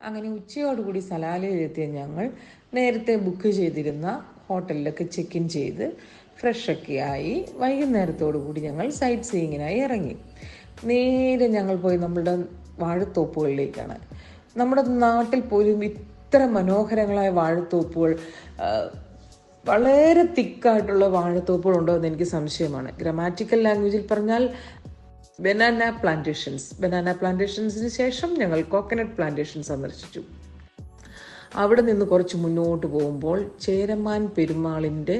അങ്ങനെ ഉച്ചയോടുകൂടി സലാലയിലെത്തിയ ഞങ്ങൾ നേരത്തെ ബുക്ക് ചെയ്തിരുന്ന ഹോട്ടലിലൊക്കെ ചെക്ക് ഇൻ ചെയ്ത് ഫ്രഷൊക്കെ ആയി വൈകുന്നേരത്തോടു കൂടി ഞങ്ങൾ സൈറ്റ് സീയിങ്ങിനായി ഇറങ്ങി. നേരെ ഞങ്ങൾ പോയി നമ്മളുടെ വാഴത്തോപ്പുകളിലേക്കാണ്. നമ്മുടെ നാട്ടിൽ പോലും ഇത്ര മനോഹരങ്ങളായ വാഴത്തോപ്പുകൾ, വളരെ തിക്കായിട്ടുള്ള വാഴത്തോപ്പുകൾ ഉണ്ടോ എന്ന് എനിക്ക് സംശയമാണ്. ഗ്രാമാറ്റിക്കൽ ലാംഗ്വേജിൽ പറഞ്ഞാൽ ബനാന പ്ലാന്റേഷൻസിന് ശേഷം ഞങ്ങൾ കോക്കനട്ട് പ്ലാന്റേഷൻ സന്ദർശിച്ചു. അവിടെ നിന്ന് കുറച്ച് മുന്നോട്ട് പോകുമ്പോൾ ചേരമാൻ പെരുമാളിൻ്റെ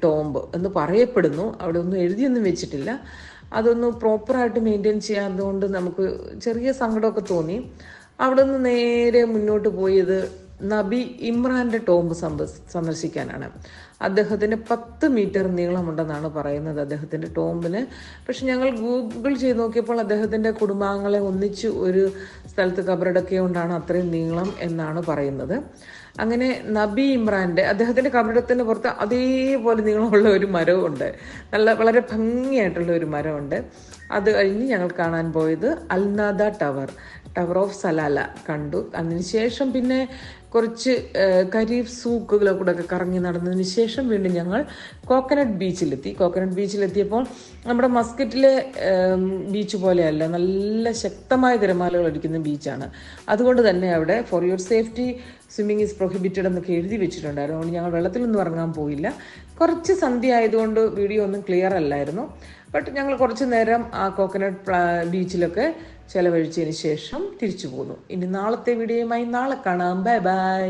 ടോംബ് എന്ന് പറയപ്പെടുന്നു. അവിടെ ഒന്നും എഴുതിയൊന്നും വെച്ചിട്ടില്ല. അതൊന്ന് പ്രോപ്പറായിട്ട് മെയിൻറ്റെയിൻ ചെയ്യാത്തതുകൊണ്ട് നമുക്ക് ചെറിയ സങ്കടമൊക്കെ തോന്നി. അവിടെ നിന്ന് നേരെ മുന്നോട്ട് പോയത് നബി ഇമ്രാൻ്റെ ടോംബ് സന്ദർശിക്കാനാണ്. അദ്ദേഹത്തിന് 10 മീറ്റർ നീളമുണ്ടെന്നാണ് പറയുന്നത് അദ്ദേഹത്തിൻ്റെ ടോംബിന്. പക്ഷെ ഞങ്ങൾ ഗൂഗിൾ ചെയ്ത് നോക്കിയപ്പോൾ അദ്ദേഹത്തിൻ്റെ കുടുംബാംഗങ്ങളെ ഒന്നിച്ച് ഒരു സ്ഥലത്ത് കബറടക്കിയുകൊണ്ടാണ് അത്രയും നീളം എന്നാണ് പറയുന്നത്. അങ്ങനെ നബി ഇമ്രാൻ്റെ അദ്ദേഹത്തിൻ്റെ കബറിടത്തിന് പുറത്ത് അതേപോലെ നീളമുള്ള ഒരു മരമുണ്ട്. വളരെ ഭംഗിയായിട്ടുള്ള ഒരു മരമുണ്ട്. അത് കഴിഞ്ഞ് ഞങ്ങൾ കാണാൻ പോയത് അൽനാദ ടവർ ഓഫ് സലാല കണ്ടു. അതിനുശേഷം പിന്നെ കുറച്ച് ഖരീഫ് സൂക്കുകളെ കൂടെ ഒക്കെ കറങ്ങി നടന്നതിന് ശേഷം വീണ്ടും ഞങ്ങൾ കോക്കനട്ട് ബീച്ചിലെത്തിയപ്പോൾ നമ്മുടെ മസ്കറ്റിലെ ബീച്ച് പോലെയല്ല, നല്ല ശക്തമായ തിരമാലകൾ അടിക്കുന്ന ബീച്ചാണ്. അതുകൊണ്ട് തന്നെ അവിടെ for your safety swimming is prohibited എന്നൊക്കെ എഴുതി വെച്ചിട്ടുണ്ടായിരുന്നു. അതുകൊണ്ട് ഞങ്ങൾ വെള്ളത്തിലൊന്നും ഇറങ്ങാൻ പോയില്ല. കുറച്ച് സന്ധ്യ ആയതുകൊണ്ട് വീഡിയോ ഒന്നും ക്ലിയർ അല്ലായിരുന്നു. ബട്ട് ഞങ്ങൾ കുറച്ച് നേരം ആ കോക്കനട്ട് ബീച്ചിലൊക്കെ ചെലവഴിച്ചതിന് ശേഷം തിരിച്ചു പോന്നു. ഇനി നാളത്തെ വീഡിയോയുമായി നാളെ കാണാം. Bye bye.